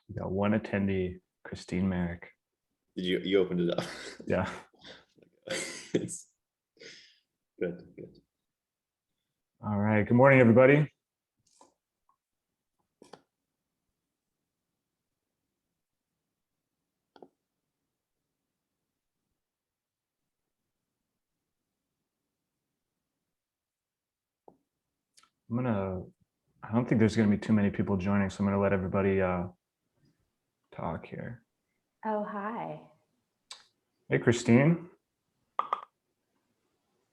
We got one attendee, Christine Merrick. Did you opened it up? Yeah. It's good. All right. Good morning, everybody. I don't think there's gonna be too many people joining, so I'm gonna let everybody talk here. Oh, hi. Hey, Christine.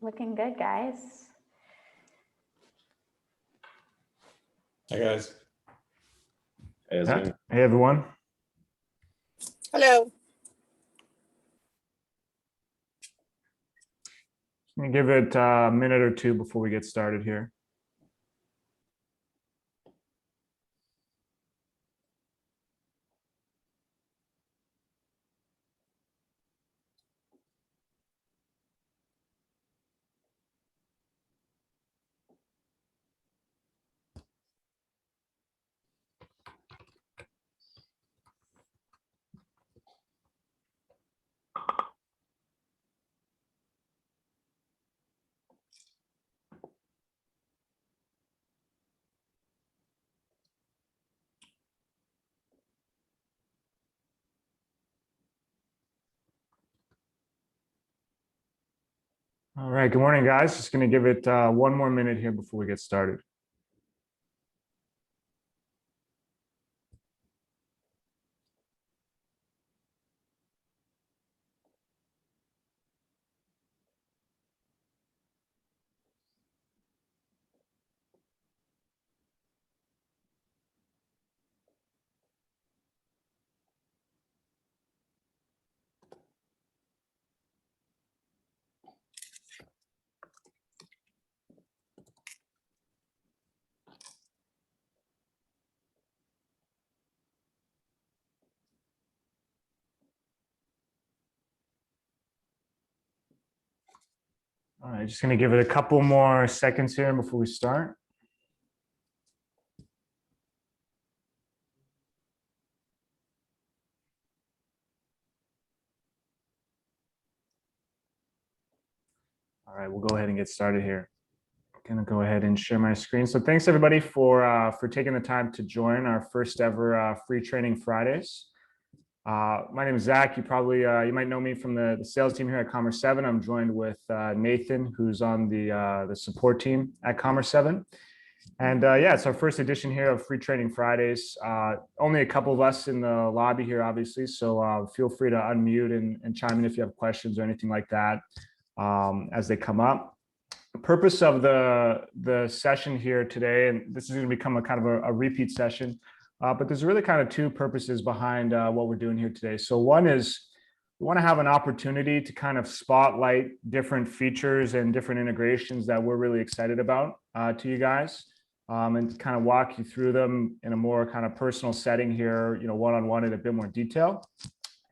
Looking good, guys. Hi, guys. Hey, everyone. Hello. Let me give it a minute or two before we get started here. All right, good morning, guys. Just gonna give it one more minute here before we get started. All right, just gonna give it a couple more seconds here before we start. All right, we'll go ahead and get started here. I'm gonna go ahead and share my screen. So thanks everybody for taking the time to join our first ever free training Fridays. My name is Zach. You might know me from the sales team here at Commerce7. I'm joined with Nathan, who's on the support team at Commerce7. And yeah, it's our first edition here of Free Training Fridays. Only a couple of us in the lobby here, obviously. So feel free to unmute and chime in if you have questions or anything like that as they come up. The purpose of the session here today, and this is going to become a kind of a repeat session, but there's really kind of two purposes behind what we're doing here today. So one is we want to have an opportunity to kind of spotlight different features and different integrations that we're really excited about to you guys, and kind of walk you through them in a more kind of personal setting here, one-on-one in a bit more detail.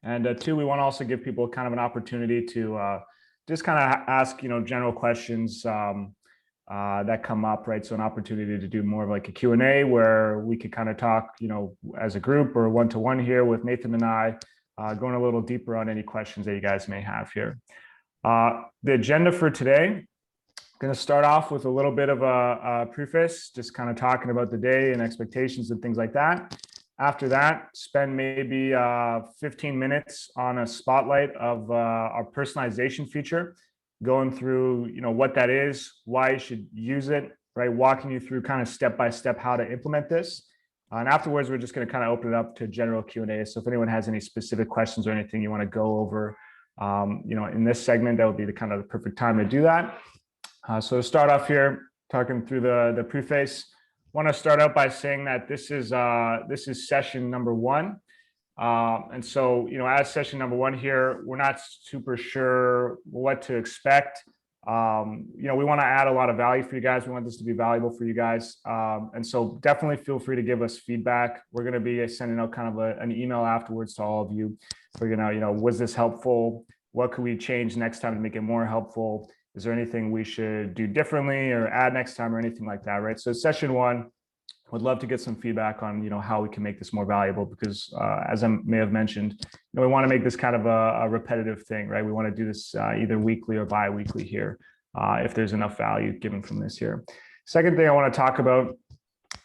And two, we want to also give people kind of an opportunity to just kind of ask, general questions that come up, right? So an opportunity to do more of like a Q&A where we could kind of talk, as a group or one-to-one here with Nathan and I, going a little deeper on any questions that you guys may have here. The agenda for today, I'm going to start off with a little bit of a preface, just kind of talking about the day and expectations and things like that. After that, spend maybe 15 minutes on a spotlight of our personalization feature, going through, what that is, why you should use it, right? Walking you through kind of step-by-step how to implement this. And afterwards, we're just going to kind of open it up to general Q&A. So if anyone has any specific questions or anything you want to go over, in this segment, that would be the kind of the perfect time to do that. So to start off here, talking through the preface, want to start out by saying that this is session number one. And so, as session number one here, we're not super sure what to expect. We want to add a lot of value for you guys. We want this to be valuable for you guys. And so definitely feel free to give us feedback. We're going to be sending out kind of an email afterwards to all of you. We're going to, was this helpful? What could we change next time to make it more helpful? Is there anything we should do differently or add next time or anything like that, right? So session one, would love to get some feedback on, how we can make this more valuable, because as I may have mentioned, we want to make this kind of a repetitive thing, right? We want to do this either weekly or bi-weekly here, if there's enough value given from this here. Second thing I want to talk about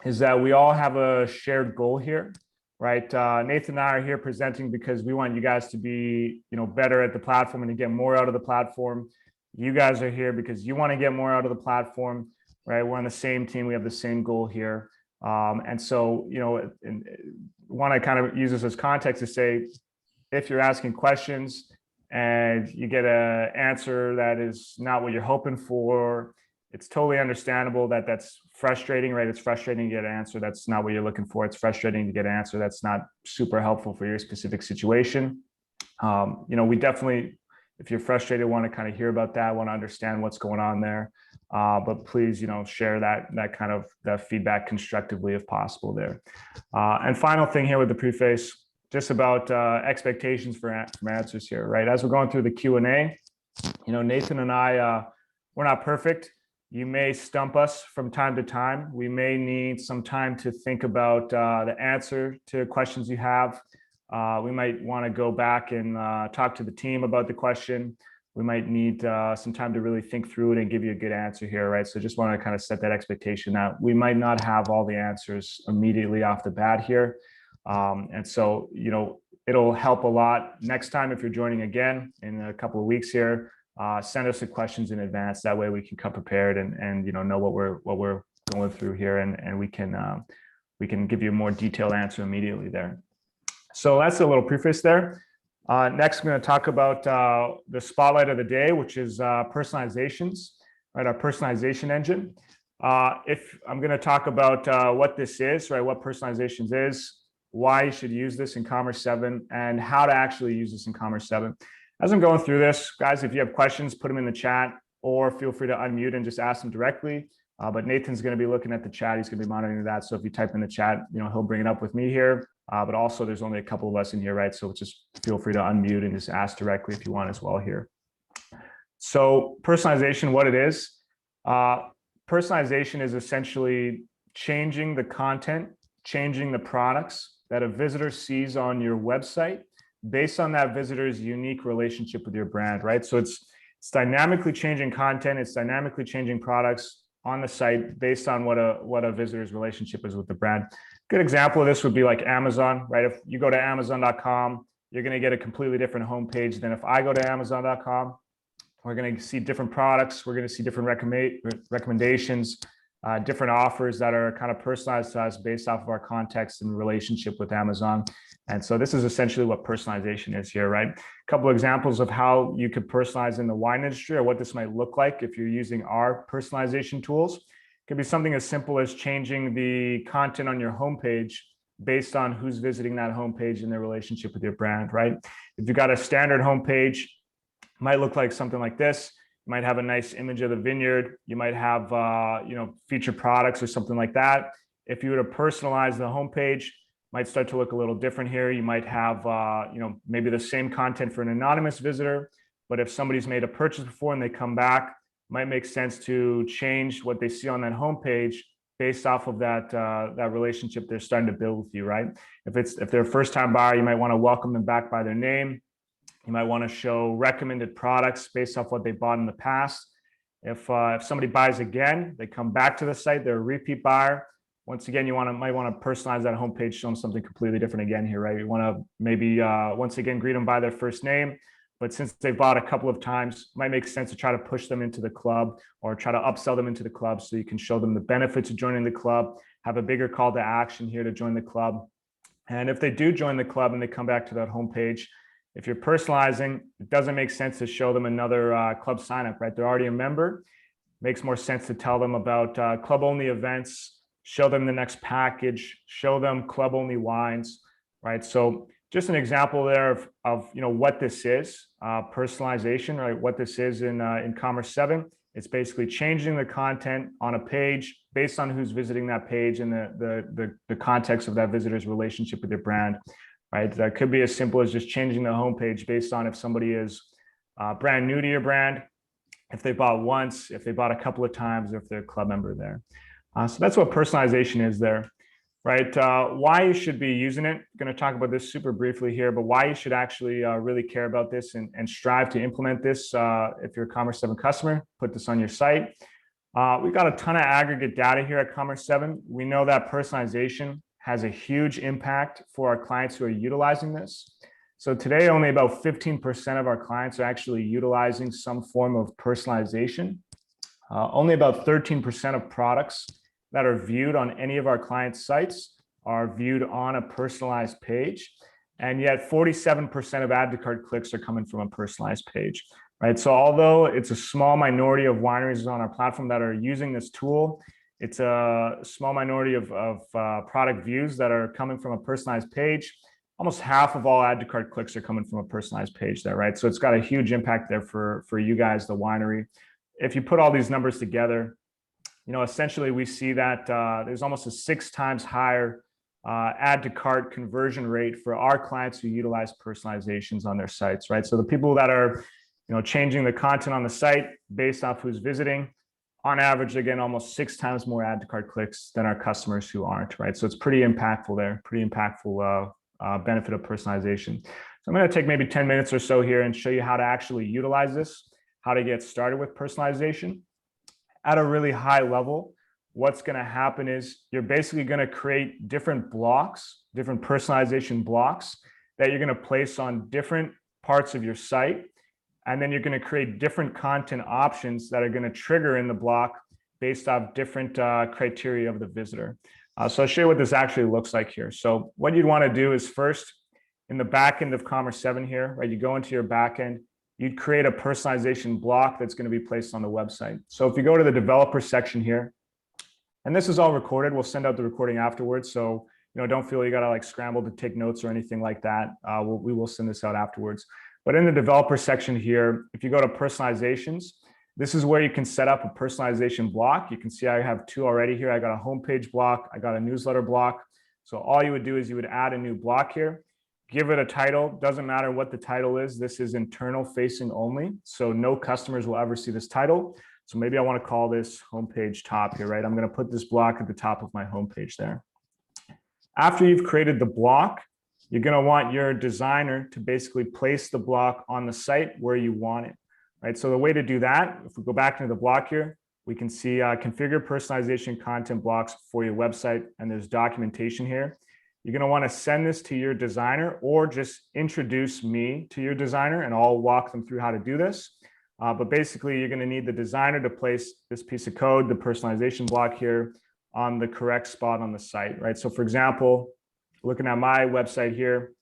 is that we all have a shared goal here, right? Nathan and I are here presenting because we want you guys to be, better at the platform and to get more out of the platform. You guys are here because you want to get more out of the platform, right? We're on the same team. We have the same goal here. And so, want to kind of use this as context to say, if you're asking questions and you get an answer that is not what you're hoping for, it's totally understandable that that's frustrating, right? It's frustrating to get an answer that's not what you're looking for. It's frustrating to get an answer that's not super helpful for your specific situation. We definitely, if you're frustrated, want to kind of hear about that, want to understand what's going on there. But please, share that feedback constructively if possible there. And final thing here with the preface, just about expectations for answers here, right? As we're going through the Q&A, Nathan and I, we're not perfect. You may stump us from time to time. We may need some time to think about the answer to questions you have. We might want to go back and talk to the team about the question. We might need some time to really think through it and give you a good answer here, right? So just want to kind of set that expectation that we might not have all the answers immediately off the bat here. And so, it'll help a lot next time if you're joining again in a couple of weeks here. Send us the questions in advance. That way we can come prepared and know what we're going through here, and we can give you a more detailed answer immediately there. So that's a little preface there. Next, I'm going to talk about the spotlight of the day, which is personalizations, right? Our personalization engine. If I'm going to talk about what this is, right? What personalizations is, why you should use this in Commerce7, and how to actually use this in Commerce7. As I'm going through this, guys, if you have questions, put them in the chat, or feel free to unmute and just ask them directly. But Nathan's going to be looking at the chat. He's going to be monitoring that. So if you type in the chat, he'll bring it up with me here. But also there's only a couple of us in here, right? So just feel free to unmute and just ask directly if you want as well here. So personalization, what it is, personalization is essentially changing the content, changing the products that a visitor sees on your website based on that visitor's unique relationship with your brand, right? So it's dynamically changing content, it's dynamically changing products on the site based on what a visitor's relationship is with the brand. Good example of this would be like Amazon, right? If you go to Amazon.com, you're going to get a completely different homepage than if I go to Amazon.com. We're going to see different products. We're going to see different recommendations, different offers that are kind of personalized to us based off of our context and relationship with Amazon. And so this is essentially what personalization is here, right? A couple of examples of how you could personalize in the wine industry, or what this might look like if you're using our personalization tools. It could be something as simple as changing the content on your homepage based on who's visiting that homepage and their relationship with your brand, right? If you've got a standard homepage, it might look like something like this. You might have a nice image of the vineyard. You might have, featured products or something like that. If you were to personalize the homepage, might start to look a little different here. You might have, maybe the same content for an anonymous visitor, but if somebody's made a purchase before and they come back, it might make sense to change what they see on that homepage based off of that relationship they're starting to build with you, right? If they're a first-time buyer, you might want to welcome them back by their name. You might want to show recommended products based off what they bought in the past. If somebody buys again, they come back to the site, they're a repeat buyer. Once again, you might want to personalize that homepage, show them something completely different again here, right? You want to maybe once again greet them by their first name, but since they've bought a couple of times, it might make sense to try to push them into the club or try to upsell them into the club, so you can show them the benefits of joining the club, have a bigger call to action here to join the club. And if they do join the club and they come back to that homepage, if you're personalizing, it doesn't make sense to show them another club sign up, right? They're already a member. It makes more sense to tell them about club only events, show them the next package, show them club only wines, right? So just an example there of what this is, personalization, right? What this is in Commerce7. It's basically changing the content on a page based on who's visiting that page and the context of that visitor's relationship with your brand, right? That could be as simple as just changing the homepage based on if somebody is brand new to your brand, if they bought once, if they bought a couple of times, or if they're a club member there. So that's what personalization is there. right? Why you should be using it. Going to talk about this super briefly here, but why you should actually really care about this and strive to implement this. If you're a Commerce7 customer, put this on your site. We've got a ton of aggregate data here at Commerce7. We know that personalization has a huge impact for our clients who are utilizing this. So today, only about 15% of our clients are actually utilizing some form of personalization. Only about 13% of products that are viewed on any of our clients' sites are viewed on a personalized page. And yet 47% of add to cart clicks are coming from a personalized page, right? So although it's a small minority of wineries on our platform that are using this tool, it's a small minority of product views that are coming from a personalized page. Almost half of all add to cart clicks are coming from a personalized page there, right? So it's got a huge impact there for you guys, the winery. If you put all these numbers together, essentially we see that there's almost a 6 times higher add to cart conversion rate for our clients who utilize personalizations on their sites, right? So the people that are, changing the content on the site based off who's visiting, on average, again, almost 6 times more add to cart clicks than our customers who aren't, right? So it's pretty impactful there, pretty impactful benefit of personalization. So I'm going to take maybe 10 minutes or so here and show you how to actually utilize this, how to get started with personalization. At a really high level, what's going to happen is you're basically going to create different blocks, different personalization blocks that you're going to place on different parts of your site. And then you're going to create different content options that are going to trigger in the block based off different criteria of the visitor. So I'll show you what this actually looks like here. So what you'd want to do is first, in the back end of Commerce7 here, right? You go into your back end, you'd create a personalization block that's going to be placed on the website. So if you go to the developer section here, and this is all recorded, we'll send out the recording afterwards. So, don't feel you got to scramble to take notes or anything like that. We will send this out afterwards. But in the developer section here, if you go to personalizations, this is where you can set up a personalization block. You can see I have 2 already here. I got a homepage block. I got a newsletter block. So all you would do is you would add a new block here. Give it a title. Doesn't matter what the title is. This is internal facing only. So no customers will ever see this title. So maybe I want to call this homepage top here, right? I'm going to put this block at the top of my homepage there. After you've created the block, you're going to want your designer to basically place the block on the site where you want it, right? So the way to do that, if we go back into the block here, we can see configure personalization content blocks for your website, and there's documentation here. You're going to want to send this to your designer or just introduce me to your designer and I'll walk them through how to do this. But basically, you're going to need the designer to place this piece of code, the personalization block here, on the correct spot on the site, right? So for example, looking at my website here,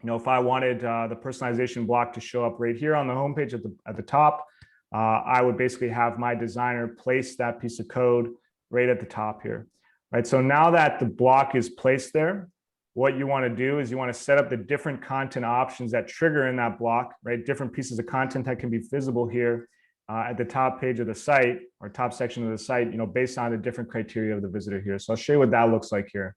if I wanted the personalization block to show up right here on the homepage at the top, I would basically have my designer place that piece of code right at the top here, right? So now that the block is placed there, what you want to do is you want to set up the different content options that trigger in that block, right? Different pieces of content that can be visible here at the top page of the site or top section of the site, based on the different criteria of the visitor here. So I'll show you what that looks like here.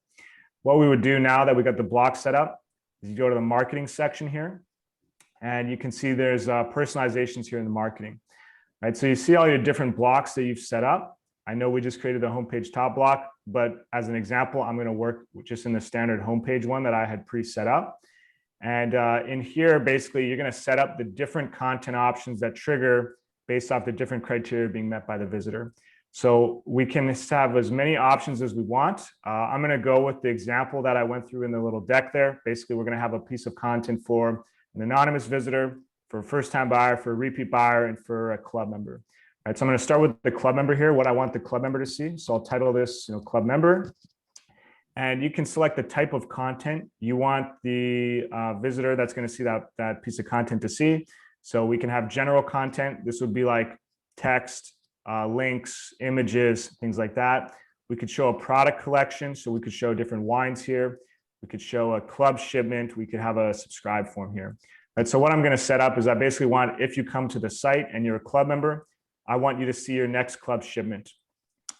What we would do now that we got the block set up is you go to the marketing section here, and you can see there's personalizations here in the marketing, right? So you see all your different blocks that you've set up. I know we just created the homepage top block, but as an example, I'm going to work just in the standard homepage one that I had pre-set up. And in here, basically, you're going to set up the different content options that trigger based off the different criteria being met by the visitor. So we can have as many options as we want. I'm going to go with the example that I went through in the little deck there. Basically, we're going to have a piece of content for an anonymous visitor, for a first-time buyer, for a repeat buyer, and for a club member. All right, so I'm going to start with the club member here, what I want the club member to see. So I'll title this, club member. And you can select the type of content you want the visitor that's going to see that piece of content to see. So we can have general content. This would be like text, links, images, things like that. We could show a product collection. So we could show different wines here. We could show a club shipment. We could have a subscribe form here. Right, so what I'm going to set up is I basically want, if you come to the site and you're a club member, I want you to see your next club shipment.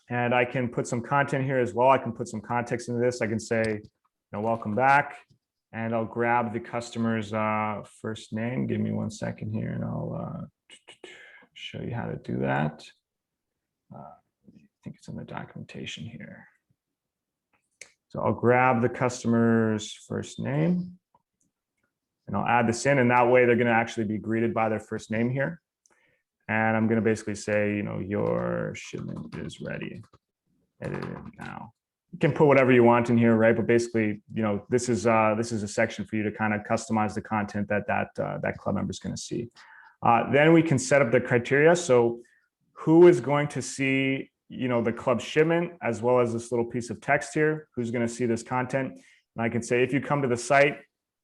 And I can put some content here as well. I can put some context into this. I can say, welcome back. And I'll grab the customer's first name. Give me 1 second here and I'll show you how to do that. I think it's in the documentation here. So I'll grab the customer's first name and I'll add this in, and that way they're going to actually be greeted by their first name here. And I'm going to basically say, your shipment is ready. Edit it now. You can put whatever you want in here, right? But basically, this is a section for you to kind of customize the content that club member is going to see. Then we can set up the criteria. So who is going to see, the club shipment, as well as this little piece of text here, who's going to see this content. And I can say, if you come to the site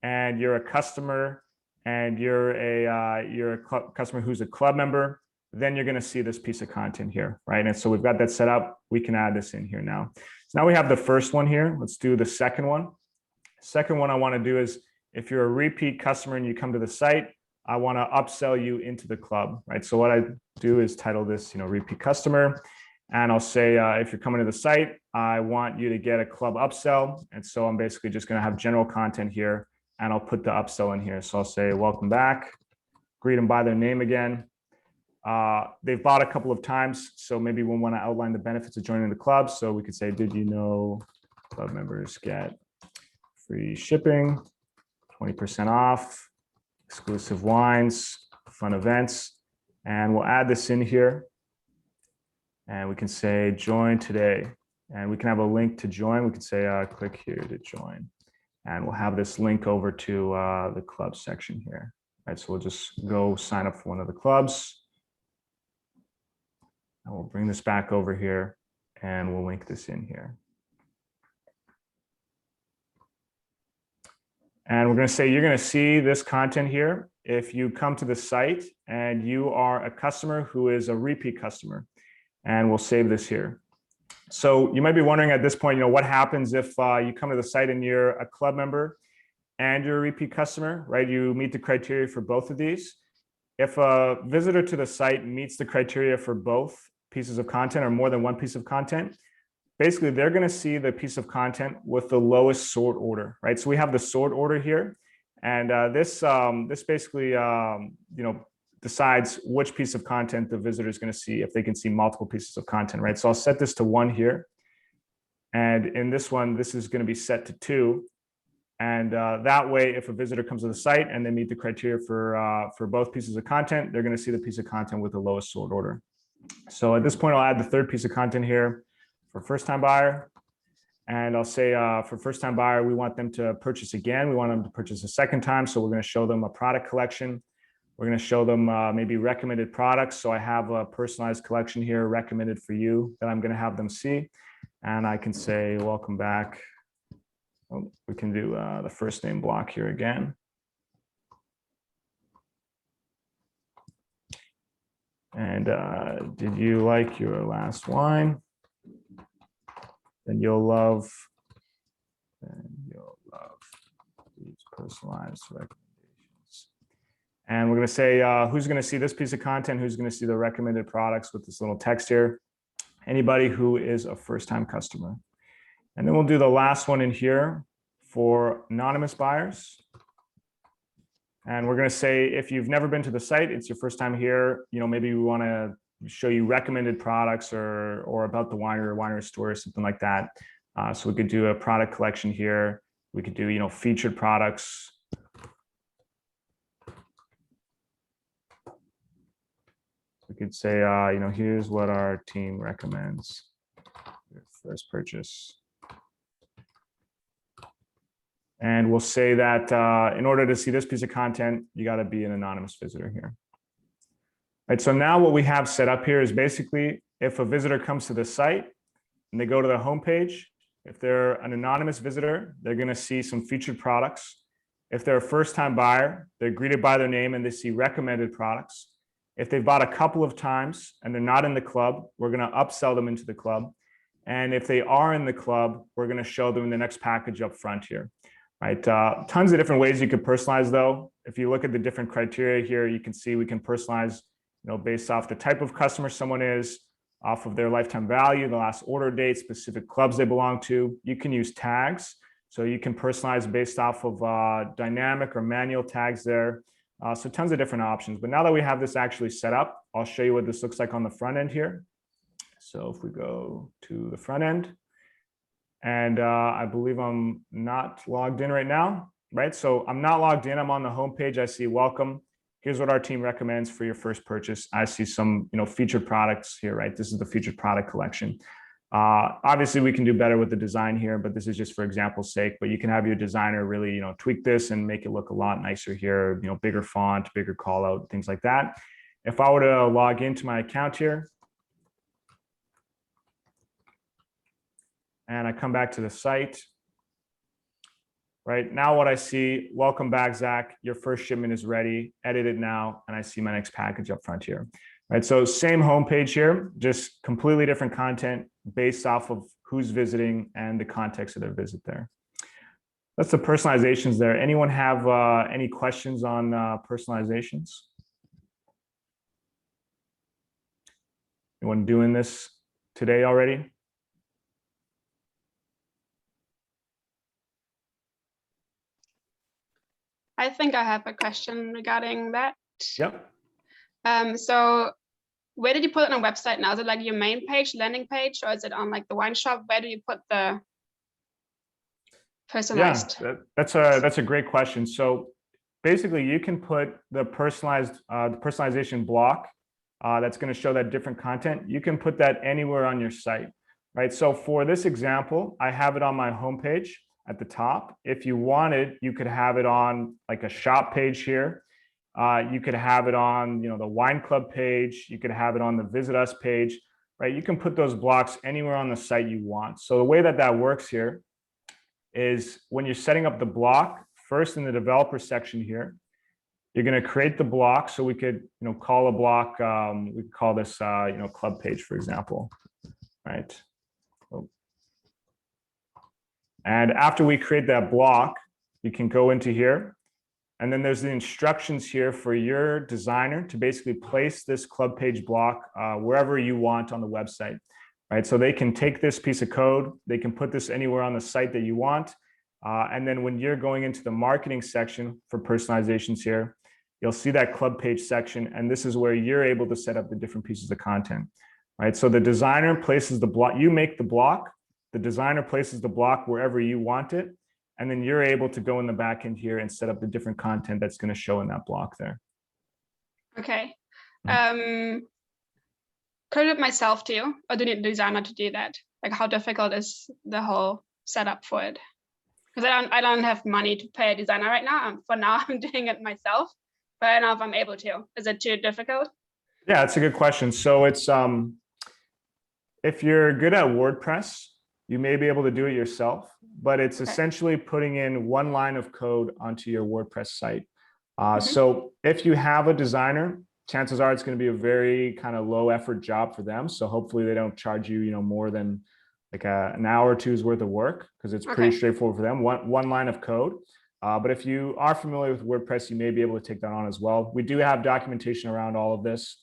and you're a customer and you're a customer who's a club member, then you're going to see this piece of content here, right? And so we've got that set up. We can add this in here now. So now we have the first one here. Let's do the second one. Second one I want to do is, if you're a repeat customer and you come to the site, I want to upsell you into the club, right? So what I do is title this, repeat customer. And I'll say, if you're coming to the site, I want you to get a club upsell. And so I'm basically just going to have general content here, and I'll put the upsell in here. So I'll say, welcome back, greet them by their name again. They've bought a couple of times, so maybe we'll want to outline the benefits of joining the club. So we could say, did you know club members get free shipping, 20% off, exclusive wines, fun events, and we'll add this in here. And we can say join today, and we can have a link to join. We can say click here to join, and we'll have this link over to the club section here. Right, so we'll just go sign up for one of the clubs. And we'll bring this back over here, and we'll link this in here. And we're going to say you're going to see this content here if you come to the site and you are a customer who is a repeat customer. And we'll save this here. So you might be wondering at this point, what happens if you come to the site and you're a club member and you're a repeat customer, right? You meet the criteria for both of these. If a visitor to the site meets the criteria for both pieces of content or more than one piece of content, basically they're going to see the piece of content with the lowest sort order, right? So we have the sort order here, and this basically decides which piece of content the visitor is going to see if they can see multiple pieces of content, right? So I'll set this to 1 here, and in this one, this is going to be set to 2, and that way, if a visitor comes to the site and they meet the criteria for both pieces of content, they're going to see the piece of content with the lowest sort order. So at this point, I'll add the third piece of content here for first-time buyer. And I'll say for first-time buyer, we want them to purchase again. We want them to purchase a second time. So we're going to show them a product collection. We're going to show them maybe recommended products. So I have a personalized collection here recommended for you that I'm going to have them see. And I can say, welcome back. Oh, we can do the first name block here again. And did you like your last wine? Then you'll love these personalized recommendations. And we're going to say who's going to see this piece of content, who's going to see the recommended products with this little text here. Anybody who is a first-time customer. And then we'll do the last one in here for anonymous buyers. And we're going to say, if you've never been to the site, it's your first time here, maybe we want to show you recommended products or about the winery or winery store or something like that. So we could do a product collection here. We could do, featured products. We could say, here's what our team recommends. Your first purchase. And we'll say that in order to see this piece of content, you got to be an anonymous visitor here. Right, so now what we have set up here is basically if a visitor comes to the site and they go to the homepage, if they're an anonymous visitor, they're going to see some featured products. If they're a first-time buyer, they're greeted by their name and they see recommended products. If they've bought a couple of times and they're not in the club, we're going to upsell them into the club. And if they are in the club, we're going to show them the next package up front here. Right, tons of different ways you could personalize though. If you look at the different criteria here, you can see we can personalize, based off the type of customer someone is, off of their lifetime value, the last order date, specific clubs they belong to. You can use tags. So you can personalize based off of dynamic or manual tags there. So tons of different options. But now that we have this actually set up, I'll show you what this looks like on the front end here. So if we go to the front end, And I believe I'm not logged in right now, right? So I'm not logged in. I'm on the homepage. I see welcome. Here's what our team recommends for your first purchase. I see some, featured products here, right? This is the featured product collection. Obviously, we can do better with the design here, but this is just for example's sake. But you can have your designer really, tweak this and make it look a lot nicer here. Bigger font, bigger call out, things like that. If I were to log into my account here, and I come back to the site, right now, what I see, welcome back, Zach. Your first shipment is ready. Edit it now, and I see my next package up front here. Right, so same homepage here, just completely different content based off of who's visiting and the context of their visit there. That's the personalizations there. Anyone have any questions on personalizations? Anyone doing this today already? I think I have a question regarding that. Yep. So where did you put it on a website now? Is it like your main page, landing page, or is it on like the wine shop? Where do you put the personalized? Yeah, that's a great question. So basically, you can put the personalization block that's going to show that different content. You can put that anywhere on your site, right? So for this example, I have it on my homepage at the top. If you wanted, you could have it on like a shop page here. You could have it on, the wine club page. You could have it on the visit us page, right? You can put those blocks anywhere on the site you want. So the way that works here is when you're setting up the block, first in the developer section here, you're going to create the block. So we could, call a block, we could call this, club page, for example, right? And after we create that block, you can go into here. And then there's the instructions here for your designer to basically place this club page block wherever you want on the website, right? So they can take this piece of code, they can put this anywhere on the site that you want. And then when you're going into the marketing section for personalizations here, you'll see that club page section. And this is where you're able to set up the different pieces of content, right? So the designer places the block, you make the block, the designer places the block wherever you want it. And then you're able to go in the back end here and set up the different content that's going to show in that block there. Okay. Could I do it myself too, or do you need a designer to do that? Like, how difficult is the whole setup for it? Because I don't have money to pay a designer right now. For now, I'm doing it myself, but I don't know if I'm able to. Is it too difficult? Yeah, that's a good question. So it's if you're good at WordPress, you may be able to do it yourself, but it's essentially putting in one line of code onto your WordPress site. So if you have a designer, chances are it's going to be a very kind of low effort job for them. So hopefully they don't charge you, more than like an hour or two's worth of work, because it's pretty straightforward for them. One line of code. But if you are familiar with WordPress, you may be able to take that on as well. We do have documentation around all of this.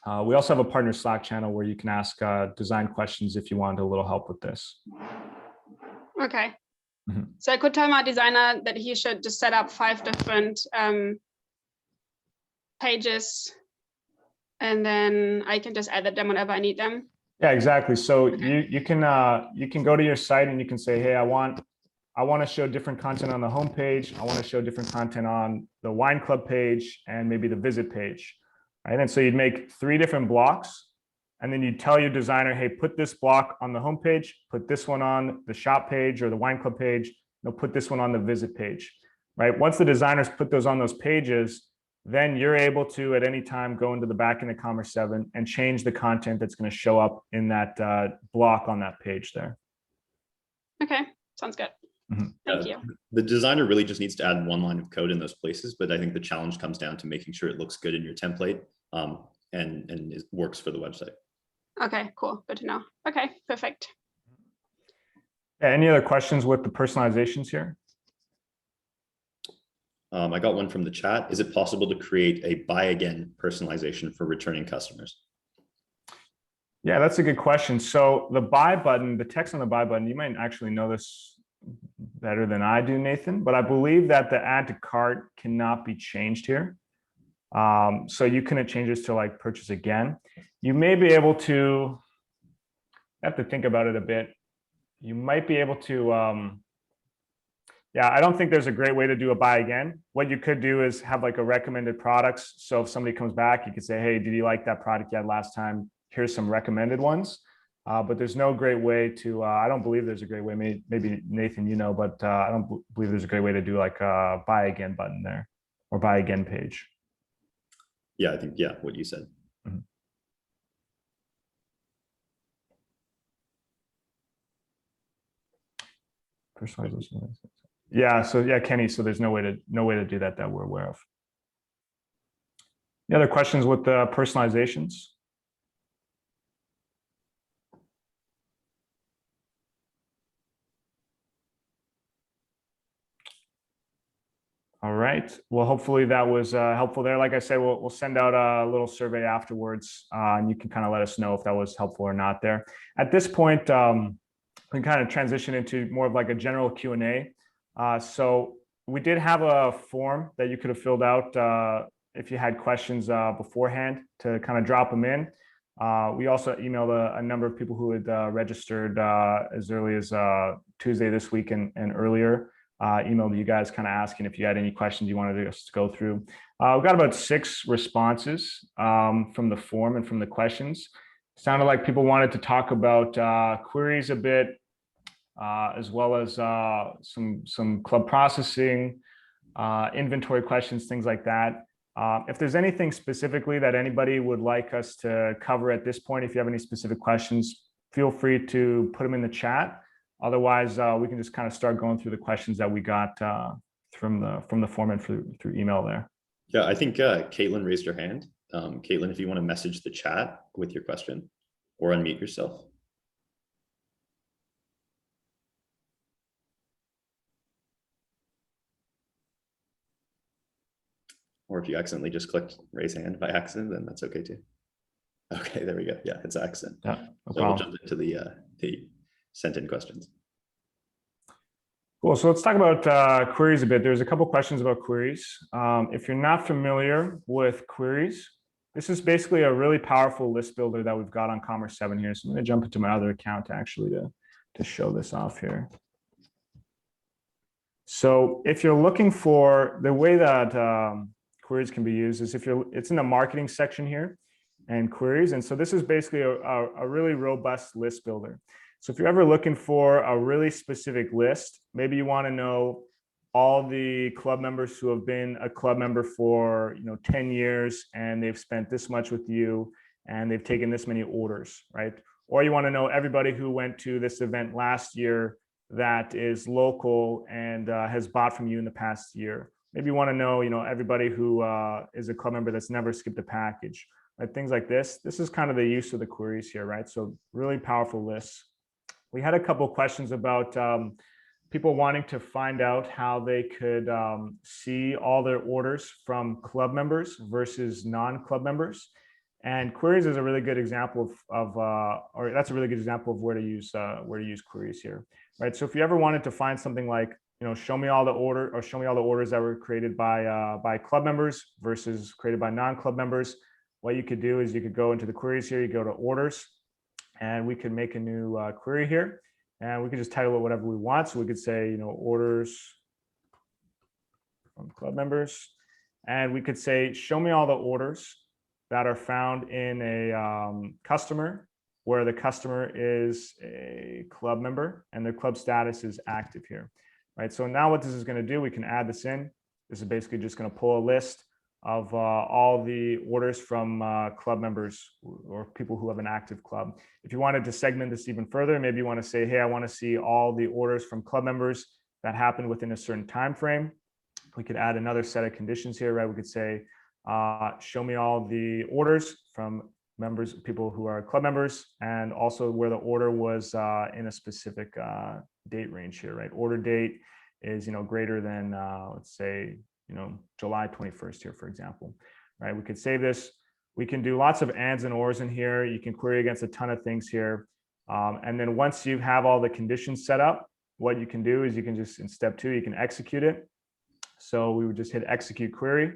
We also have a partner Slack channel where you can ask design questions if you want a little help with this. Okay. So I could tell my designer that he should just set up 5 different pages, and then I can just edit them whenever I need them. Yeah, exactly. So you can go to your site and you can say, hey, I want to show different content on the homepage. I want to show different content on the wine club page and maybe the visit page. Right. And so you'd make 3 different blocks, and then you tell your designer, hey, put this block on the homepage, put this one on the shop page or the wine club page, put this one on the visit page. Right. Once the designers put those on those pages, then you're able to at any time go into the back end of Commerce7 and change the content that's going to show up in that block on that page there. Okay, sounds good. Thank you. The designer really just needs to add one line of code in those places, but I think the challenge comes down to making sure it looks good in your template and it works for the website. Okay, cool. Good to know. Okay, perfect. Yeah, any other questions with the personalizations here? I got one from the chat. Is it possible to create a buy again personalization for returning customers? Yeah, that's a good question. So the buy button, the text on the buy button, you might actually know this better than I do, Nathan, but I believe that the add to cart cannot be changed here. So you couldn't change this to like purchase again. You may be able to, have to think about it a bit. you might be able to, yeah, I don't think there's a great way to do a buy again. What you could do is have like a recommended products. So if somebody comes back, you could say, hey, did you like that product you had last time? Here's some recommended ones. But there's no great way to, I don't believe there's a great way, maybe Nathan, you know, but I don't believe there's a great way to do like a buy again button there or buy again page. Yeah, I think, yeah, what you said. Personalization. Yeah, so yeah, Kenny, so there's no way to do that we're aware of. Any other questions with the personalizations? All right. Well, hopefully that was helpful there. Like I said, we'll send out a little survey afterwards, and you can kind of let us know if that was helpful or not there. At this point, we can kind of transition into more of like a general Q&A. So we did have a form that you could have filled out if you had questions beforehand to kind of drop them in. We also emailed a number of people who had registered as early as Tuesday this week and earlier. Emailed you guys kind of asking if you had any questions you wanted us to go through. We've got about 6 responses from the form and from the questions. Sounded like people wanted to talk about queries a bit, as well as some club processing, inventory questions, things like that. If there's anything specifically that anybody would like us to cover at this point, if you have any specific questions, feel free to put them in the chat. Otherwise, we can just kind of start going through the questions that we got from the form and through email there. Yeah, I think Caitlin raised her hand. Caitlin, if you want to message the chat with your question or unmute yourself. Or if you accidentally just clicked raise hand by accident, then that's okay too. Okay, there we go. Yeah, it's accident. Yeah, no so problem. We'll jump into the sent in questions. Cool. So let's talk about queries a bit. There's a couple questions about queries. If you're not familiar with queries, this is basically a really powerful list builder that we've got on Commerce7 here. So I'm going to jump into my other account actually to show this off here. So if you're looking for the way that queries can be used is it's in the marketing section here and queries. And so this is basically a really robust list builder. So if you're ever looking for a really specific list, maybe you want to know all the club members who have been a club member for 10 years and they've spent this much with you and they've taken this many orders, right? Or you want to know everybody who went to this event last year that is local and has bought from you in the past year. Maybe you want to know, everybody who is a club member that's never skipped a package, right? Things like this. This is kind of the use of the queries here, right? So really powerful lists. We had a couple of questions about people wanting to find out how they could see all their orders from club members versus non-club members. And queries is a really good example or that's a really good example of where to use queries here, right? So if you ever wanted to find something like, show me all the orders that were created by club members versus created by non-club members, what you could do is you could go into the queries here, you go to orders, and we can make a new query here, and we could just title it whatever we want. So we could say, orders from club members, and we could say, show me all the orders that are found in a customer where the customer is a club member and their club status is active here, right? So now what this is going to do, we can add this in. This is basically just going to pull a list of all the orders from club members or people who have an active club. If you wanted to segment this even further, maybe you want to say, hey, I want to see all the orders from club members that happen within a certain time frame. We could add another set of conditions here, right? We could say, show me all the orders from people who are club members, and also where the order was in a specific date range here, right? Order date is greater than let's say July 21st here, for example, right? We could save this. We can do lots of ands and ors in here. You can query against a ton of things here. And then once you have all the conditions set up, what you can do is you can just, in step 2, you can execute it. So we would just hit execute query.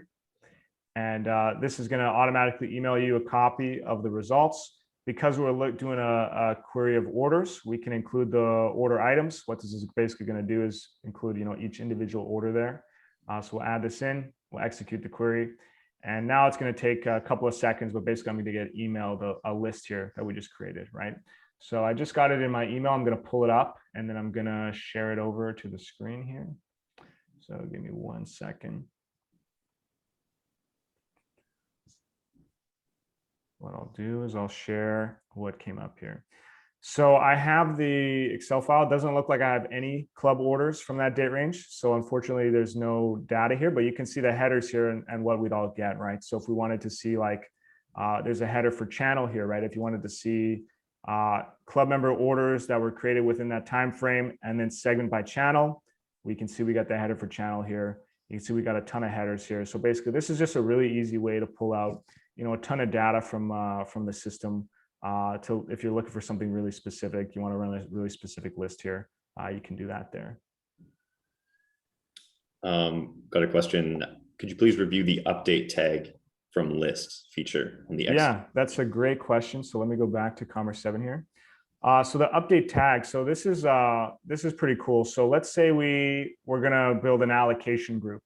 And this is going to automatically email you a copy of the results. because we're doing a query of orders, we can include the order items. What this is basically going to do is include, each individual order there. So we'll add this in, we'll execute the query. And now it's going to take a couple of seconds, but basically I'm going to get emailed a list here that we just created, right? So I just got it in my email. I'm going to pull it up and then I'm going to share it over to the screen here. So give me 1 second. What I'll do is I'll share what came up here. So I have the Excel file. It doesn't look like I have any club orders from that date range. So unfortunately, there's no data here, but you can see the headers here and what we'd all get, right? So if we wanted to see there's a header for channel here, right? If you wanted to see club member orders that were created within that time frame and then segment by channel, we can see we got the header for channel here. You can see we got a ton of headers here. So basically, this is just a really easy way to pull out a ton of data from the system. If you're looking for something really specific, you want to run a really specific list here, you can do that there. Got a question. Could you please review the update tag from lists feature on the X? Yeah, that's a great question. So let me go back to Commerce7 here. So the update tag. So this is pretty cool. So let's say we're gonna build an allocation group,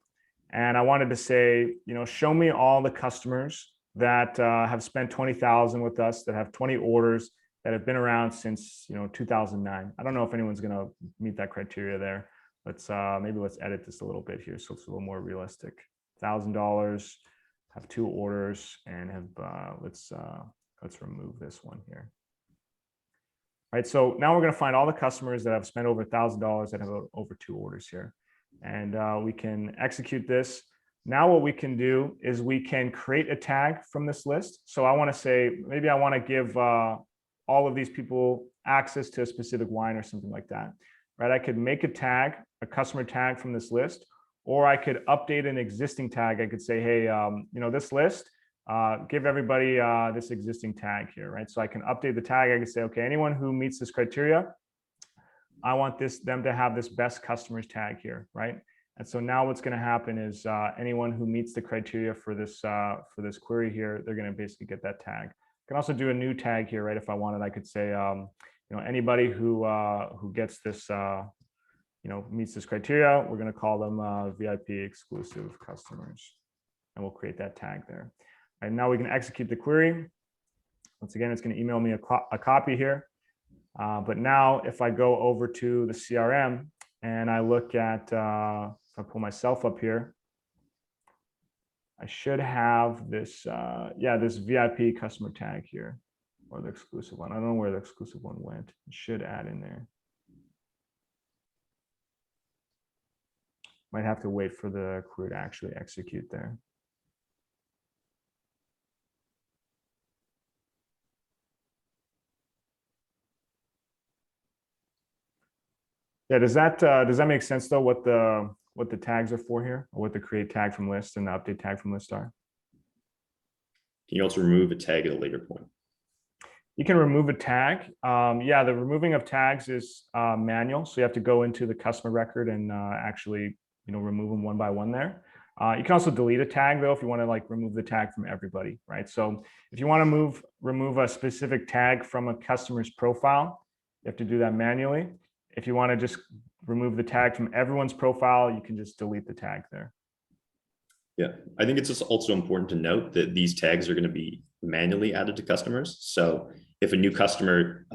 and I wanted to say, show me all the customers that have spent 20,000 with us, that have 20 orders, that have been around since 2009. I don't know if anyone's going to meet that criteria there. Maybe let's edit this a little bit here so it's a little more realistic. $1,000, have 2 orders, and have let's remove this one here. All right, so now we're going to find all the customers that have spent over $1,000 that have over 2 orders here, and we can execute this. Now what we can do is we can create a tag from this list. So I want to say, maybe I want to give all of these people access to a specific wine or something like that, right? I could make a tag, a customer tag from this list, or I could update an existing tag. I could say, hey, this list, give everybody this existing tag here, right? So I can update the tag. I can say, okay, anyone who meets this criteria, I want them to have this best customers tag here, right? And so now what's going to happen is anyone who meets the criteria for this query here, they're going to basically get that tag. I can also do a new tag here, right? If I wanted, I could say, anybody who gets this, meets this criteria, we're going to call them VIP exclusive customers, and we'll create that tag there. And now we can execute the query. Once again, it's going to email me a copy here. But now if I go over to the CRM and I look at, if I pull myself up here, I should have this, this VIP customer tag here, or the exclusive one. I don't know where the exclusive one went. It should add in there. Might have to wait for the query to actually execute there. Yeah, does that make sense though? What the tags are for here, or what the create tag from list and the update tag from list are? Can you also remove a tag at a later point? You can remove a tag. Yeah, the removing of tags is manual, so you have to go into the customer record and actually remove them one by one there. You can also delete a tag though if you want to remove the tag from everybody, right? So if you want to remove a specific tag from a customer's profile, you have to do that manually. If you want to just remove the tag from everyone's profile, you can just delete the tag there. Yeah, I think it's just also important to note that these tags are going to be manually added to customers. So if a new customer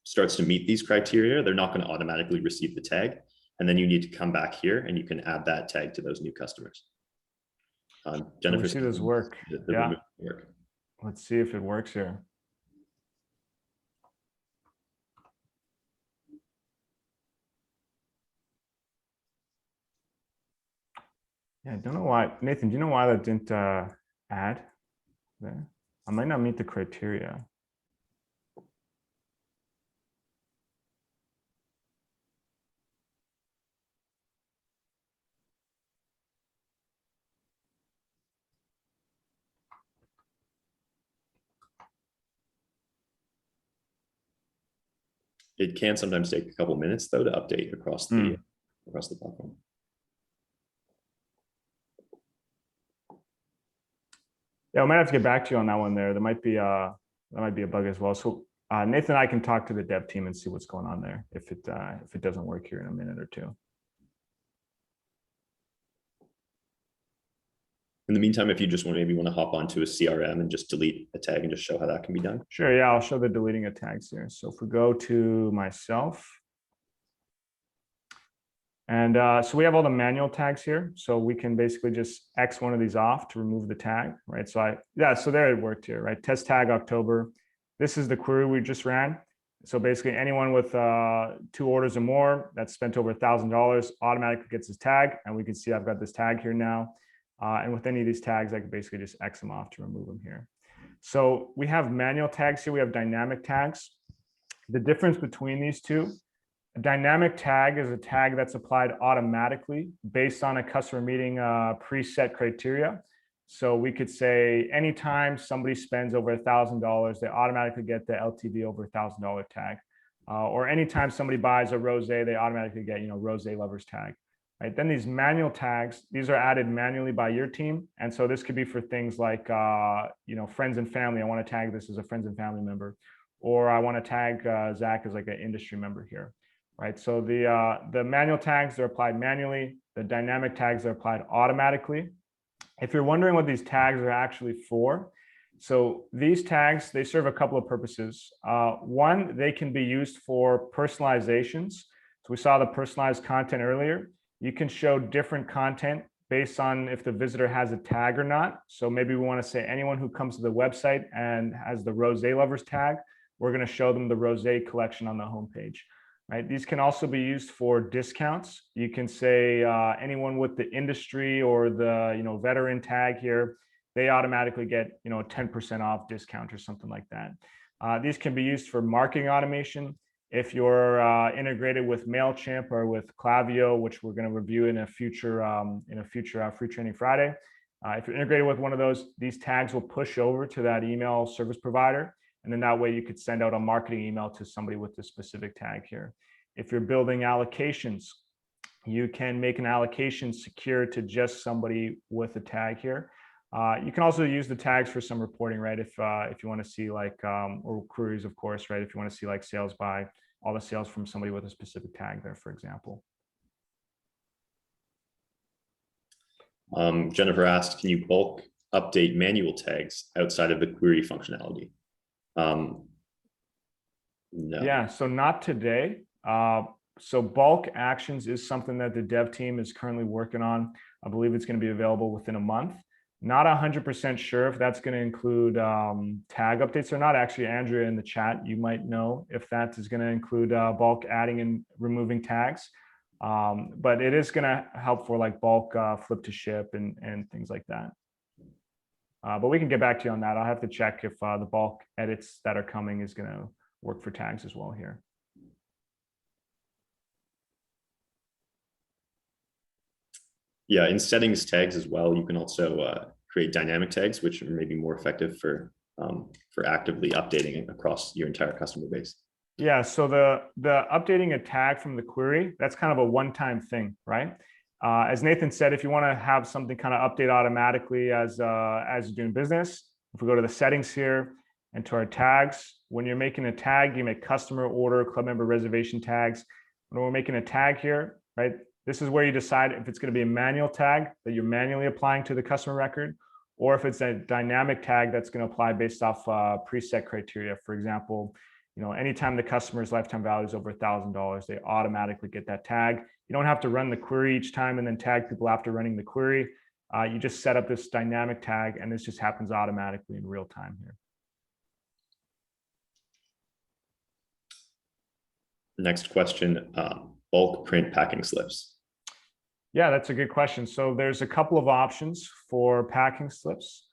starts to meet these criteria, they're not going to automatically receive the tag. And then you need to come back here and you can add that tag to those new customers. Jennifer, let's see this work. Yeah. Let's see if it works here. Yeah, I don't know why. Nathan, do you know why that didn't add there? I might not meet the criteria. It can sometimes take a couple minutes though to update across the platform. Yeah, I might have to get back to you on that one there. There might be that might be a bug as well. So Nathan and I can talk to the dev team and see what's going on there if it doesn't work here in a minute or two. In the meantime, if you just maybe want to hop onto a CRM and just delete a tag and just show how that can be done. Sure, yeah, I'll show the deleting of tags here. So if we go to myself, and so we have all the manual tags here. So we can basically just X one of these off to remove the tag, right? So so there it worked here, right? Test tag October. This is the query we just ran. So basically anyone with 2 orders or more that's spent over $1,000 automatically gets this tag. And we can see I've got this tag here now. And with any of these tags, I can basically just X them off to remove them here. So we have manual tags here. We have dynamic tags. The difference between these two, a dynamic tag is a tag that's applied automatically based on a customer meeting preset criteria. So we could say anytime somebody spends over $1,000, they automatically get the LTV over $1,000 tag. Or anytime somebody buys a rosé, they automatically get, rosé lovers tag. Right? Then these manual tags, these are added manually by your team. And so this could be for things like, friends and family. I want to tag this as a friends and family member, or I want to tag Zach as like an industry member here, right? So the manual tags are applied manually. The dynamic tags are applied automatically. If you're wondering what these tags are actually for, so these tags, they serve a couple of purposes. One, they can be used for personalizations. So we saw the personalized content earlier. You can show different content based on if the visitor has a tag or not. So maybe we want to say anyone who comes to the website and has the rosé lovers tag, we're going to show them the rosé collection on the homepage. Right? These can also be used for discounts. You can say anyone with the industry or the veteran tag here, they automatically get a 10% off discount or something like that. These can be used for marketing automation. If you're integrated with MailChimp or with Klaviyo, which we're going to review in a future Free Training Friday, if you're integrated with one of those, these tags will push over to that email service provider. And then that way you could send out a marketing email to somebody with the specific tag here. If you're building allocations, you can make an allocation secure to just somebody with a tag here. You can also use the tags for some reporting, right? If you want to see like, or queries, of course, right? If you want to see like sales by all the sales from somebody with a specific tag there, for example. Jennifer asked, can you bulk update manual tags outside of the query functionality? No. Yeah, so not today. So bulk actions is something that the dev team is currently working on. I believe it's going to be available within a month. Not 100% sure if that's going to include tag updates or not. Actually, Andrea in the chat, you might know if that is going to include bulk adding and removing tags. But it is going to help for like bulk flip to ship and things like that. But we can get back to you on that. I'll have to check if the bulk edits that are coming is going to work for tags as well here. Yeah, in settings tags as well, you can also create dynamic tags, which are maybe more effective for actively updating across your entire customer base. Yeah, so the updating a tag from the query, that's kind of a one-time thing, right? As Nathan said, if you want to have something kind of update automatically as you're doing business, if we go to the settings here and to our tags, when you're making a tag, you make customer, order, club member reservation tags. When we're making a tag here, right? This is where you decide if it's going to be a manual tag that you're manually applying to the customer record, or if it's a dynamic tag that's going to apply based off preset criteria. For example, anytime the customer's lifetime value is over $1,000, they automatically get that tag. You don't have to run the query each time and then tag people after running the query. You just set up this dynamic tag, and this just happens automatically in real time here. Next question, bulk print packing slips. Yeah, that's a good question. So there's a couple of options for packing slips.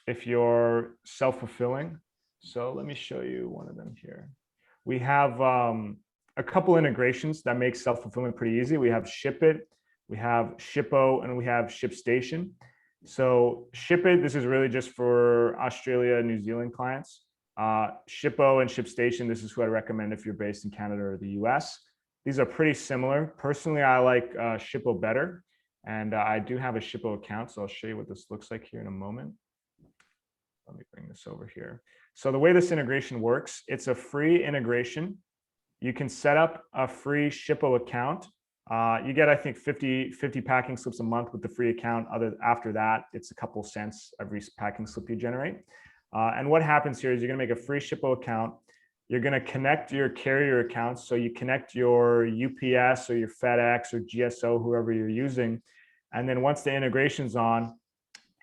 If you're self-fulfilling, so let me show you one of them here. We have a couple integrations that make self-fulfillment pretty easy. We have ShipIt, we have Shippo, and we have ShipStation. So ShipIt, this is really just for Australia, New Zealand clients. Shippo and ShipStation, this is who I recommend if you're based in Canada or the US. These are pretty similar. Personally, I like Shippo better. And I do have a Shippo account, so I'll show you what this looks like here in a moment. let me bring this over here. So the way this integration works, it's a free integration. You can set up a free Shippo account. You get, I think, 50 packing slips a month with the free account. After that, it's a couple cents every packing slip you generate. And what happens here is you're going to make a free Shippo account. You're going to connect your carrier accounts. So you connect your UPS or your FedEx or GSO, whoever you're using. And then once the integration's on,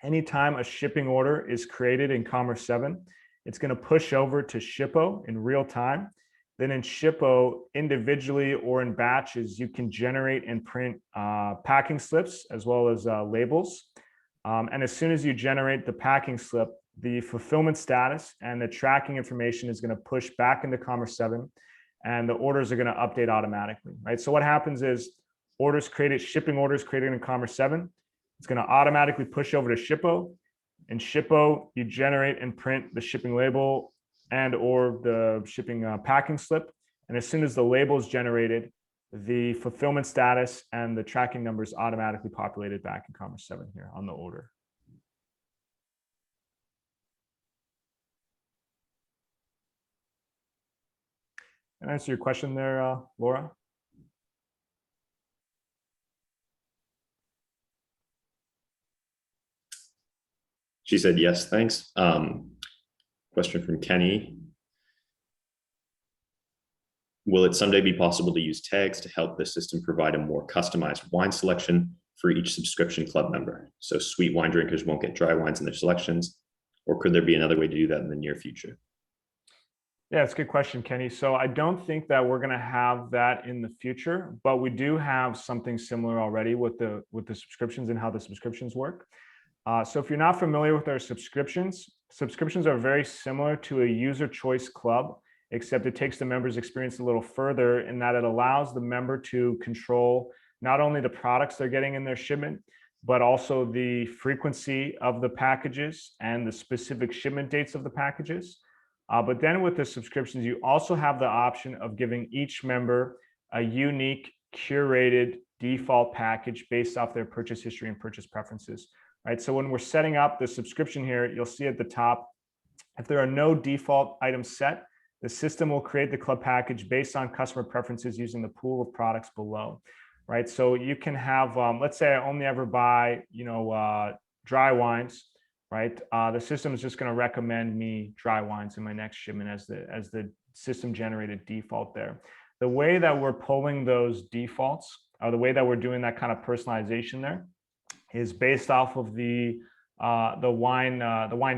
anytime a shipping order is created in Commerce7, it's going to push over to Shippo in real time. Then in Shippo, individually or in batches, you can generate and print packing slips as well as labels. And as soon as you generate the packing slip, the fulfillment status and the tracking information is going to push back into Commerce7, and the orders are going to update automatically, right? So what happens is shipping orders created in Commerce7, it's going to automatically push over to Shippo. In Shippo, you generate and print the shipping label and or the shipping packing slip. And as soon as the label is generated, the fulfillment status and the tracking numbers automatically populated back in Commerce7 here on the order. Can I answer your question there, Laura? She said yes, thanks. Question from Kenny. Will it someday be possible to use tags to help the system provide a more customized wine selection for each subscription club member? So sweet wine drinkers won't get dry wines in their selections, or could there be another way to do that in the near future? Yeah, it's a good question, Kenny. So I don't think that we're going to have that in the future, but we do have something similar already with the subscriptions and how the subscriptions work. So if you're not familiar with our subscriptions are very similar to a user choice club, except it takes the member's experience a little further in that it allows the member to control not only the products they're getting in their shipment, but also the frequency of the packages and the specific shipment dates of the packages. But then with the subscriptions, you also have the option of giving each member a unique curated default package based off their purchase history and purchase preferences. Right. So when we're setting up the subscription here, you'll see at the top, if there are no default items set, the system will create the club package based on customer preferences using the pool of products below. Right. So you can have, let's say I only ever buy, dry wines. Right. The system is just going to recommend me dry wines in my next shipment as the system generated default there. The way that we're pulling those defaults, or the way that we're doing that kind of personalization there, is based off of the wine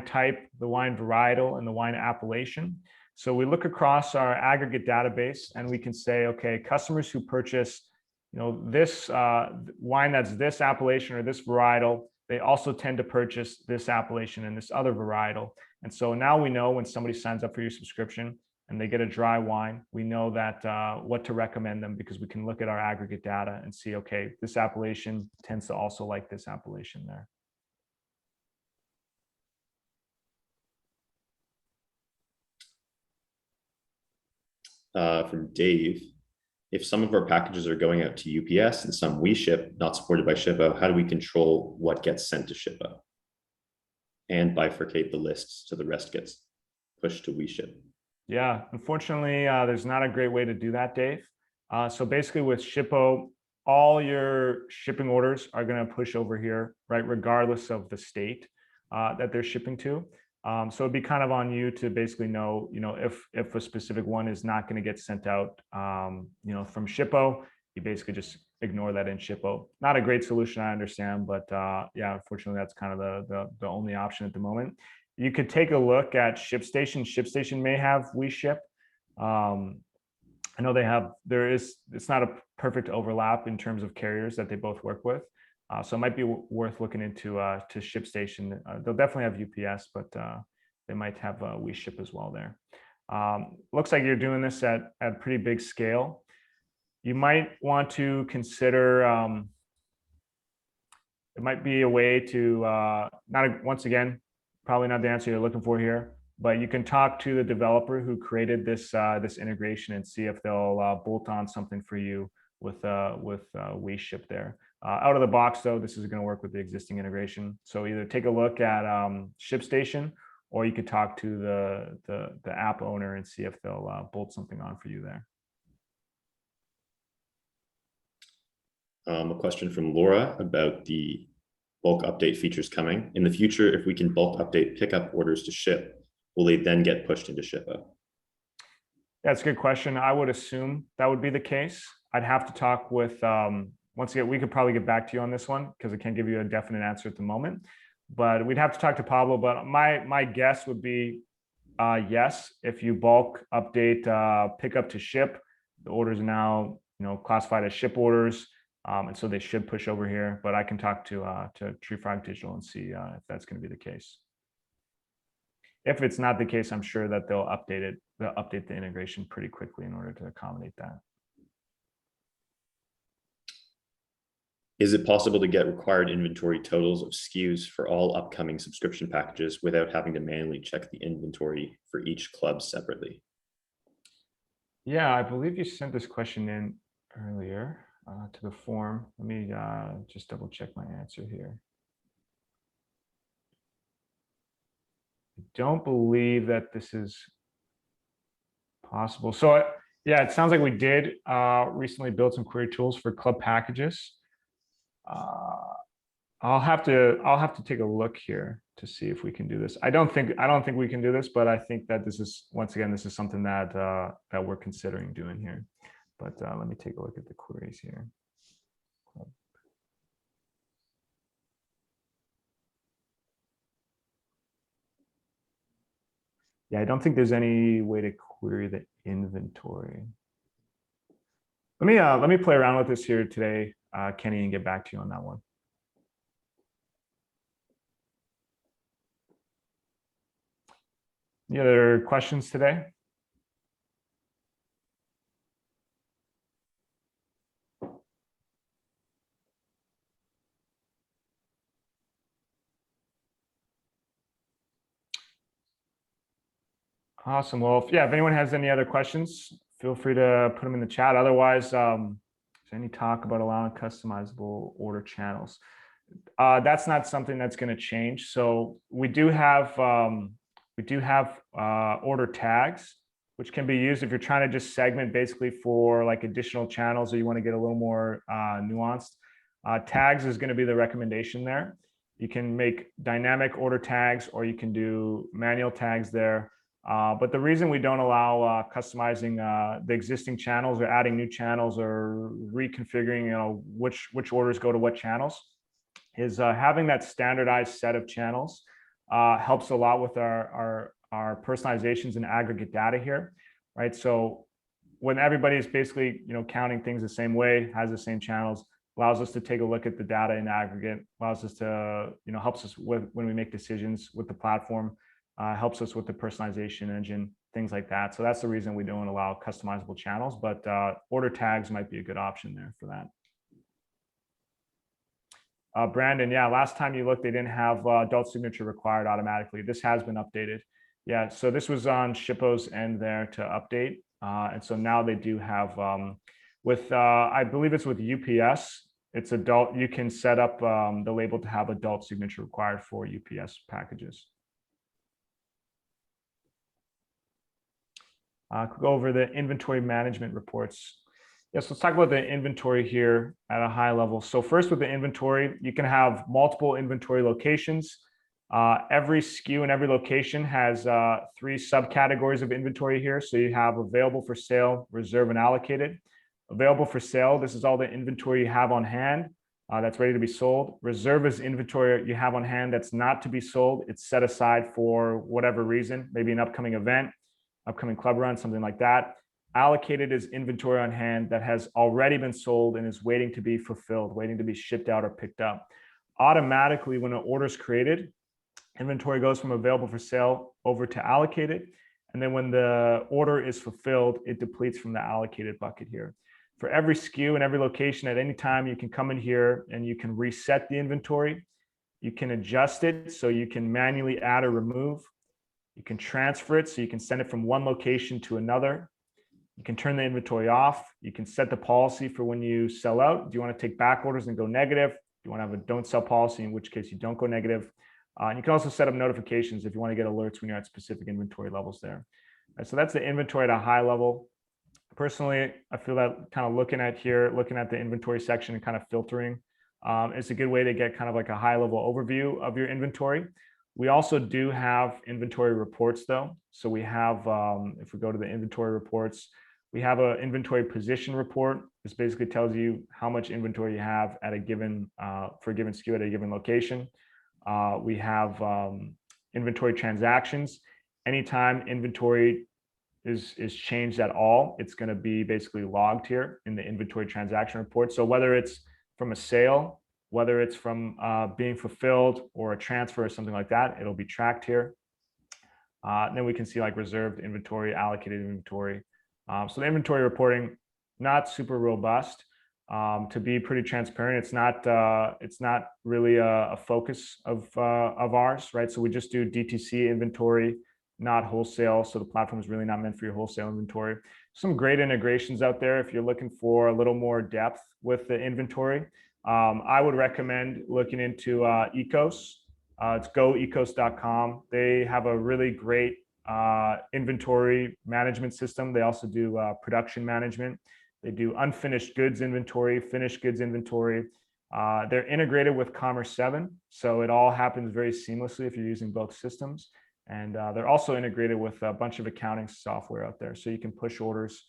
type, the wine varietal, and the wine appellation. So we look across our aggregate database and we can say, okay, customers who purchase, this wine that's this appellation or this varietal, they also tend to purchase this appellation and this other varietal. And so now we know when somebody signs up for your subscription and they get a dry wine, we know that what to recommend them, because we can look at our aggregate data and see, okay, this appellation tends to also like this appellation there. From Dave, if some of our packages are going out to UPS and some we ship, not supported by Shippo, how do we control what gets sent to Shippo and bifurcate the lists so the rest gets pushed to we ship? Yeah, unfortunately, there's not a great way to do that, Dave. So basically with Shippo, all your shipping orders are going to push over here, right, regardless of the state that they're shipping to. So it'd be kind of on you to basically know, if a specific one is not going to get sent out, from Shippo, you basically just ignore that in Shippo. Not a great solution, I understand, but yeah, unfortunately, that's kind of the only option at the moment. You could take a look at ShipStation. ShipStation may have we ship. I know they have. It's not a perfect overlap in terms of carriers that they both work with. So it might be worth looking into to ShipStation. They'll definitely have UPS, but they might have we ship as well there. Looks like you're doing this at pretty big scale. You might want to consider. It might be a way to once again, probably not the answer you're looking for here, but you can talk to the developer who created this this integration and see if they'll bolt on something for you with we ship there. Out of the box, though, this is going to work with the existing integration. So either take a look at ShipStation, or you could talk to the app owner and see if they'll bolt something on for you there. A question from Laura about the bulk update features coming. In the future, if we can bulk update pickup orders to ship, will they then get pushed into Shippo? That's a good question. I would assume that would be the case. I'd have to talk with, once again, we could probably get back to you on this one because I can't give you a definite answer at the moment, but we'd have to talk to Pablo. But my guess would be yes, if you bulk update pickup to ship, the orders are now classified as ship orders. And so they should push over here, but I can talk to TreeFrog Digital and see if that's going to be the case. If it's not the case, I'm sure that they'll update it. They'll update the integration pretty quickly in order to accommodate that. Is it possible to get required inventory totals of SKUs for all upcoming subscription packages without having to manually check the inventory for each club separately? Yeah, I believe you sent this question in earlier to the form. Let me just double check my answer here. I don't believe that this is possible. So yeah, it sounds like we did recently build some query tools for club packages. I'll have to take a look here to see if we can do this. I don't think we can do this, but I think that this is, once again, this is something that that we're considering doing here. But let me take a look at the queries here. Yeah, I don't think there's any way to query the inventory. Let me play around with this here today, Kenny, and get back to you on that one. Any other questions today? Awesome. Well, if anyone has any other questions, feel free to put them in the chat. Otherwise, is there any talk about allowing customizable order channels? That's not something that's going to change. So we do have order tags, which can be used if you're trying to just segment basically for like additional channels, or you want to get a little more nuanced. Tags is going to be the recommendation there. You can make dynamic order tags, or you can do manual tags there. But the reason we don't allow customizing the existing channels or adding new channels or reconfiguring, which orders go to what channels, is having that standardized set of channels helps a lot with our personalizations and aggregate data here, right? So when everybody is basically counting things the same way, has the same channels, allows us to take a look at the data in aggregate, allows us to helps us with when we make decisions with the platform. Helps us with the personalization engine, things like that. So that's the reason we don't allow customizable channels, but order tags might be a good option there for that. Brandon, yeah, last time you looked, they didn't have adult signature required automatically. This has been updated. Yeah, so this was on Shippo's end there to update. And so now they do have, I believe it's with UPS, it's adult, you can set up the label to have adult signature required for UPS packages. Go over the inventory management reports. Yes, let's talk about the inventory here at a high level. So first, with the inventory, you can have multiple inventory locations. Every SKU and every location has 3 subcategories of inventory here. So you have available for sale, reserve, and allocated. Available for sale, this is all the inventory you have on hand that's ready to be sold. Reserve is inventory you have on hand that's not to be sold. It's set aside for whatever reason, maybe an upcoming event, upcoming club run, something like that. Allocated is inventory on hand that has already been sold and is waiting to be fulfilled, waiting to be shipped out or picked up. Automatically, when an order is created, inventory goes from available for sale over to allocated. And then when the order is fulfilled, it depletes from the allocated bucket here. For every SKU and every location, at any time, you can come in here and you can reset the inventory. You can adjust it, so you can manually add or remove. You can transfer it, so you can send it from one location to another. You can turn the inventory off. You can set the policy for when you sell out. Do you want to take back orders and go negative? Do you want to have a don't sell policy, in which case you don't go negative? And you can also set up notifications if you want to get alerts when you're at specific inventory levels there. So that's the inventory at a high level. Personally, I feel that kind of looking at the inventory section and kind of filtering is a good way to get kind of like a high level overview of your inventory. We also do have inventory reports though. So we have, if we go to the inventory reports, we have an inventory position report. This basically tells you how much inventory you have at a given, for a given SKU at a given location. We have inventory transactions. Anytime inventory is changed at all, it's going to be basically logged here in the inventory transaction report. So whether it's from a sale, whether it's from being fulfilled or a transfer or something like that, it'll be tracked here. Then we can see like reserved inventory, allocated inventory. So the inventory reporting, not super robust. To be pretty transparent, it's not really a focus of ours, right? So we just do DTC inventory, not wholesale. So the platform is really not meant for your wholesale inventory. Some great integrations out there if you're looking for a little more depth with the inventory. I would recommend looking into Ecos. It's goecos.com. They have a really great inventory management system. They also do production management. They do unfinished goods inventory, finished goods inventory. They're integrated with Commerce7, so it all happens very seamlessly if you're using both systems. And they're also integrated with a bunch of accounting software out there, so you can push orders.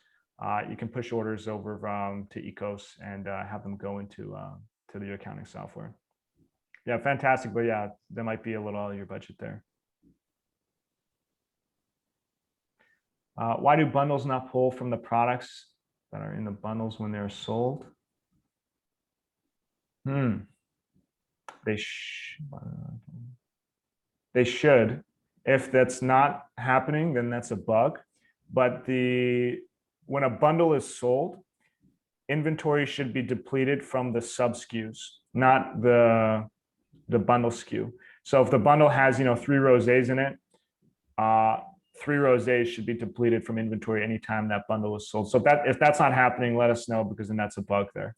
You can push orders over to Ecos and have them go into to the accounting software. Yeah, fantastic. But yeah, that might be a little out of your budget there. Why do bundles not pull from the products that are in the bundles when they're sold? They should. If that's not happening, then that's a bug. But when a bundle is sold, inventory should be depleted from the sub SKUs, not the bundle SKU. So if the bundle has 3 rosés in it, 3 rosés should be depleted from inventory anytime that bundle is sold. So if that's not happening, let us know, because then that's a bug there.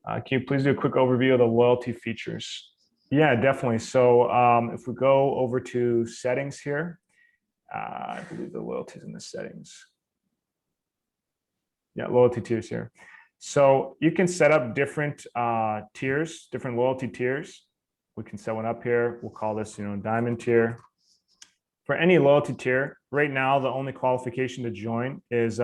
Can you please do a quick overview of the loyalty features? Yeah, definitely. So if we go over to settings here, I believe the loyalty is in the settings. Yeah, loyalty tiers here. So you can set up different tiers, different loyalty tiers. We can set one up here. We'll call this, diamond tier. For any loyalty tier, right now, the only qualification to join is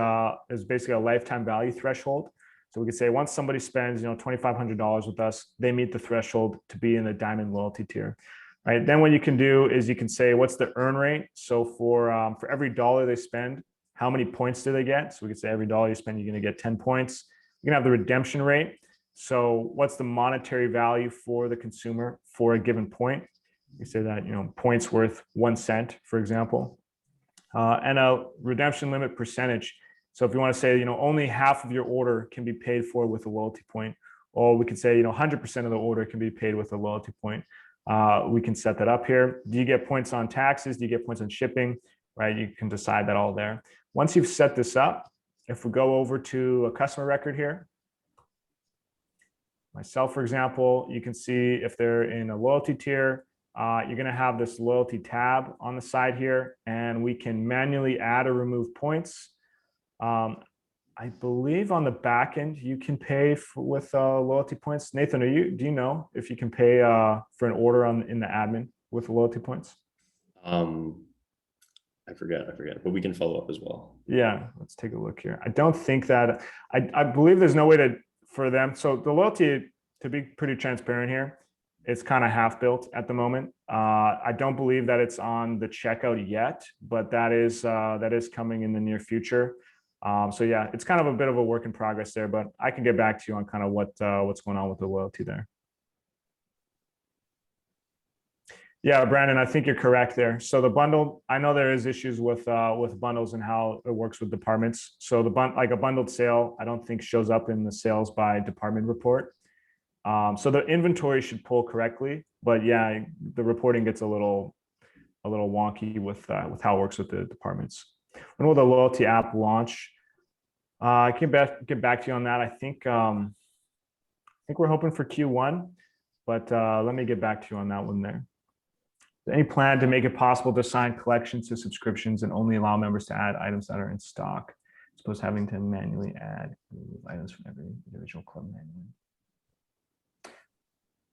basically a lifetime value threshold. So we could say once somebody spends, $2,500 with us, they meet the threshold to be in the diamond loyalty tier, right? Then what you can do is you can say, what's the earn rate? So for every dollar they spend, how many points do they get? So we could say every dollar you spend, you're going to get 10 points. You can have the redemption rate. So what's the monetary value for the consumer for a given point? You say that, points worth 1 cent, for example, and a redemption limit percentage. So if you want to say, only half of your order can be paid for with a loyalty point, or we could say, 100% of the order can be paid with a loyalty point. We can set that up here. Do you get points on taxes? Do you get points on shipping? Right? You can decide that all there. Once you've set this up, if we go over to a customer record here, myself, for example, you can see if they're in a loyalty tier, you're going to have this loyalty tab on the side here, and we can manually add or remove points. I believe on the back end, you can pay with loyalty points. Nathan, do you know if you can pay for an order in the admin with loyalty points? I forget, but we can follow up as well. Yeah, let's take a look here. I don't think that, I believe there's no way for them. So the loyalty, to be pretty transparent here, it's kind of half built at the moment. I don't believe that it's on the checkout yet, but that is coming in the near future. So yeah, it's kind of a bit of a work in progress there, but I can get back to you on kind of what's going on with the loyalty there. Yeah, Brandon, I think you're correct there. So the bundle, I know there is issues with bundles and how it works with departments. So like a bundled sale, I don't think shows up in the sales by department report. So the inventory should pull correctly, but yeah, the reporting gets a little wonky with how it works with the departments. When will the loyalty app launch? I can get back to you on that. I think we're hoping for Q1. but let me get back to you on that one there. Any plan to make it possible to assign collections to subscriptions and only allow members to add items that are in stock, as opposed to having to manually add items from every individual club manually?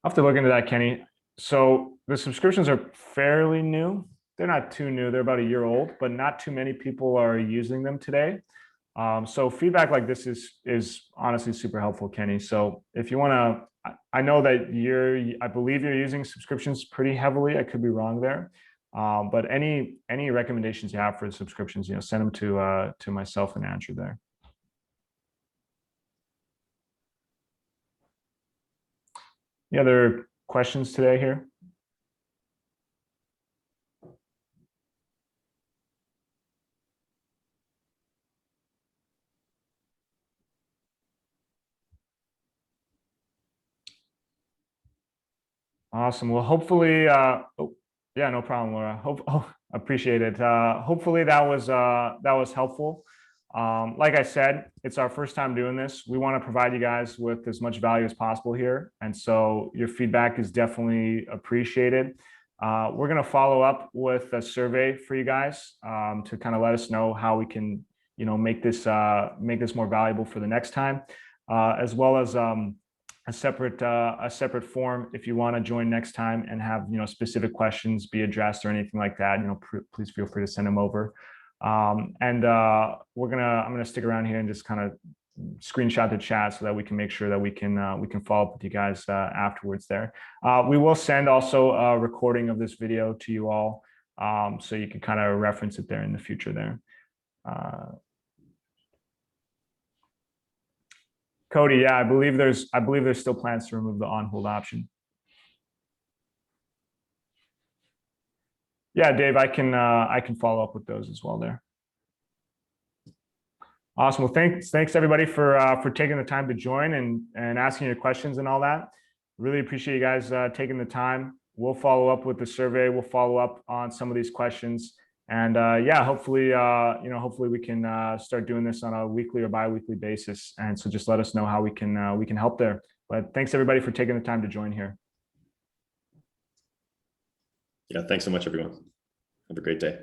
I'll have to look into that, Kenny. So the subscriptions are fairly new. They're not too new. They're about a year old, but not too many people are using them today. So feedback like this is honestly super helpful, Kenny. So if you want to, I know that I believe you're using subscriptions pretty heavily. I could be wrong there. But any recommendations you have for the subscriptions, send them to myself and Andrew there. Any other questions today here? Awesome. Well, hopefully, yeah, no problem, Laura. Appreciate it. Hopefully that was helpful. Like I said, it's our first time doing this. We want to provide you guys with as much value as possible here, and so your feedback is definitely appreciated. We're going to follow up with a survey for you guys to kind of let us know how we can, make this more valuable for the next time, as well as a separate form if you want to join next time and have specific questions be addressed or anything like that. Please feel free to send them over. I'm gonna stick around here and just kind of screenshot the chat so that we can make sure that we can follow up with you guys afterwards there. We will send also a recording of this video to you all, so you can kind of reference it there in the future there. Cody, yeah, I believe there's still plans to remove the on hold option. Yeah, Dave, I can follow up with those as well there. Awesome. Well, thanks everybody for taking the time to join and asking your questions and all that. Really appreciate you guys taking the time. We'll follow up with the survey. We'll follow up on some of these questions. And yeah, hopefully, hopefully we can start doing this on a weekly or bi-weekly basis. And so just let us know how we can help there. But thanks everybody for taking the time to join here. Yeah, thanks so much, everyone. Have a great day.